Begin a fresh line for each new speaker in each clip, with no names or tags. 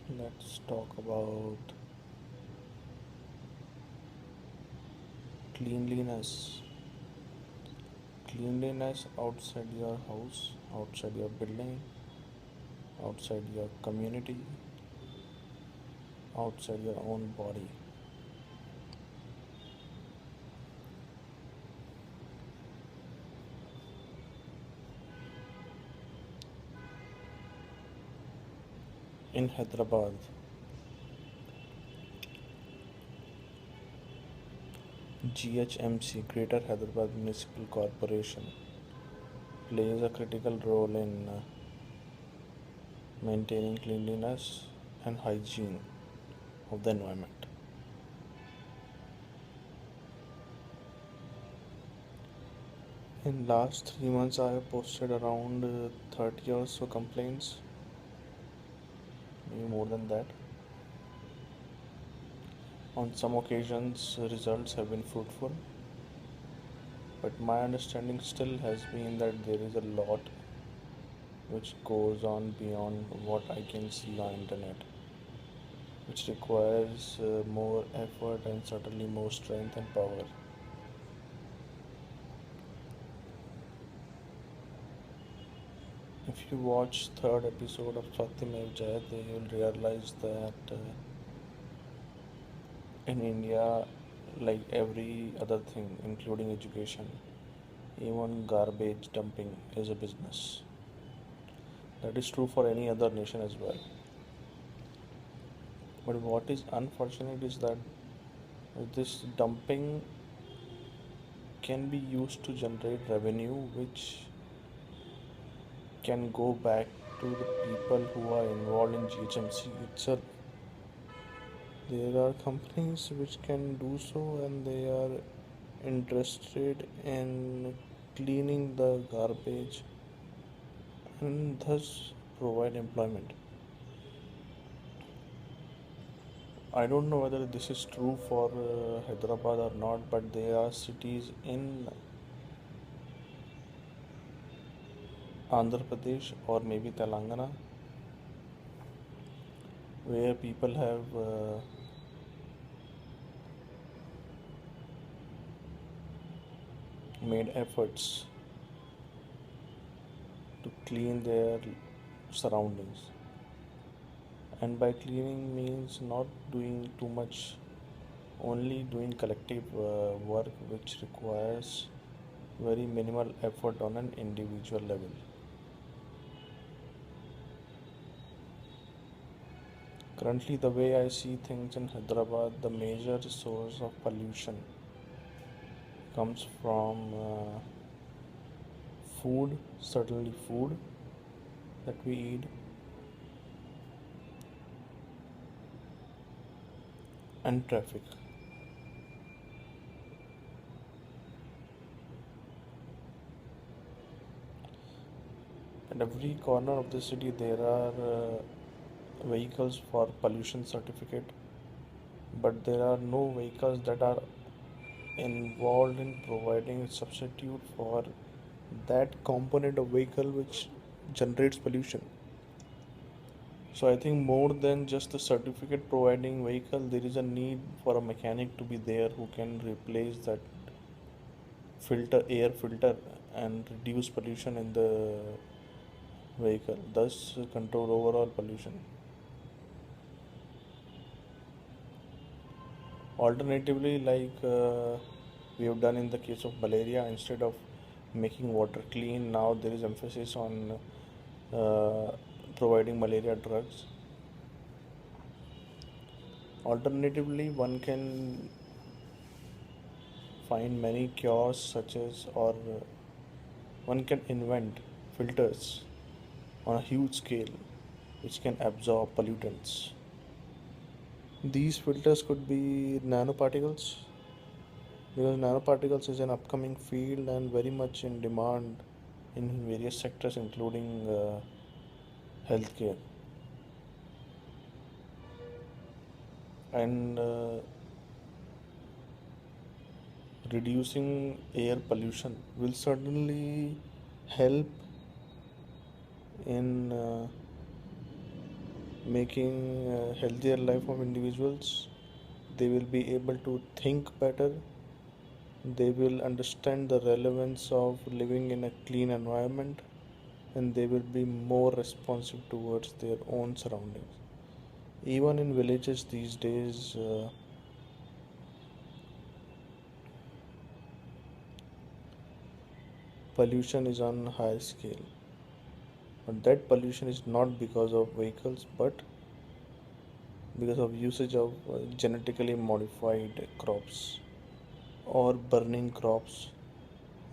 Let's talk about cleanliness. Cleanliness outside your house, outside your building, outside your community, outside your own body. In Hyderabad, GHMC, Greater Hyderabad Municipal Corporation, plays a critical role in maintaining cleanliness and hygiene of the environment. In last 3 months, I have posted around 30 or so complaints, maybe more than that. On some occasions, results have been fruitful, but my understanding still has been that there is a lot which goes on beyond what I can see on internet, which requires more effort and certainly more strength and power. If you watch third episode of Satyamev Jayate, you will realize that in India, like every other thing, including education, even garbage dumping is a business. That is true for any other nation as well. But what is unfortunate is that this dumping can be used to generate revenue, which can go back to the people who are involved in GHMC itself. There are companies which can do so, and they are interested in cleaning the garbage and thus provide employment. I don't know whether this is true for Hyderabad or not, but there are cities in Andhra Pradesh or maybe Telangana where people have made efforts to clean their surroundings. And by cleaning means not doing too much, only doing collective work which requires very minimal effort on an individual level. Currently, the way I see things in Hyderabad, the major source of pollution comes from food, certainly food that we eat, and traffic. At every corner of the city, there are vehicles for pollution certificate, but there are no vehicles that are involved in providing a substitute for that component of vehicle which generates pollution. So I think more than just the certificate providing vehicle, there is a need for a mechanic to be there who can replace that air filter, and reduce pollution in the vehicle, thus control overall pollution. Alternatively, like we have done in the case of malaria, instead of making water clean, now there is emphasis on uh, providing malaria drugs. Alternatively, one can find many cures, such as, or one can invent filters on a huge scale which can absorb pollutants. These filters could be nanoparticles, because nanoparticles is an upcoming field and very much in demand in various sectors, including healthcare. And reducing air pollution will certainly help in making a healthier life of individuals. They will be able to think better. They will understand the relevance of living in a clean environment, and they will be more responsive towards their own surroundings. Even in villages these days, pollution is on a higher scale. But that pollution is not because of vehicles, but because of usage of genetically modified crops or burning crops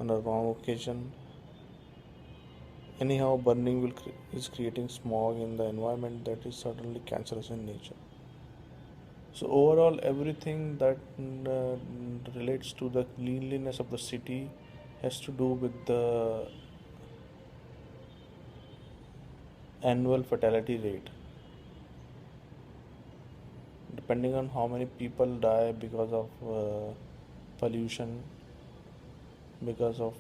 on a wrong occasion. Anyhow, burning is creating smog in the environment that is certainly cancerous in nature. So overall, everything that relates to the cleanliness of the city has to do with the annual fatality rate. Depending on how many people die because of pollution, because of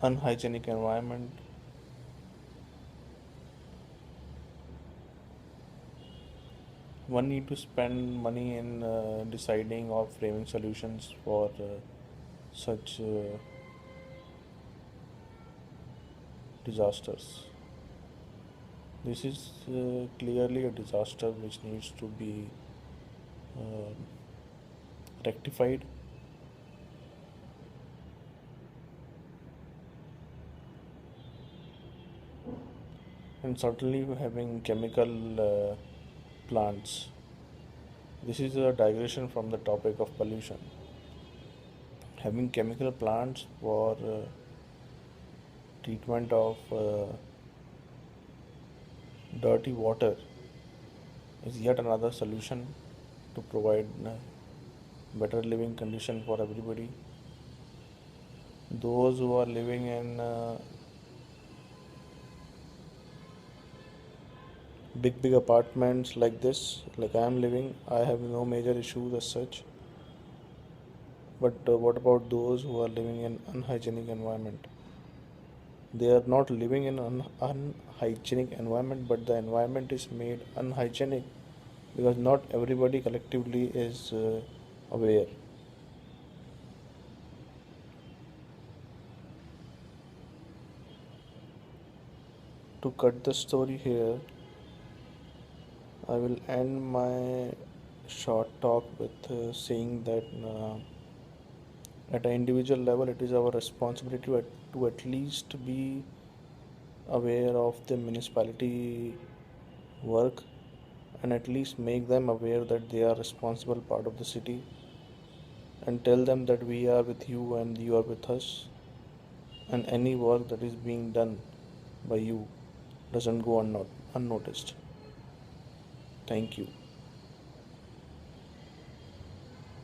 unhygienic environment, one need to spend money in deciding or framing solutions for such disasters. This is clearly a disaster which needs to be uh, rectified. And certainly having chemical plants. This is a digression from the topic of pollution. Having chemical plants for treatment of dirty water is yet another solution to provide better living condition for everybody. Those who are living in big apartments like this, like I am living, I have no major issues as such. But what about those who are living in unhygienic environment? They are not living in an unhygienic environment, but the environment is made unhygienic because not everybody collectively is aware. To cut the story here, I will end my short talk with saying that at an individual level, it is our responsibility to at least be aware of the municipality work and at least make them aware that they are responsible part of the city and tell them that we are with you and you are with us, and any work that is being done by you doesn't go unnoticed. Thank you.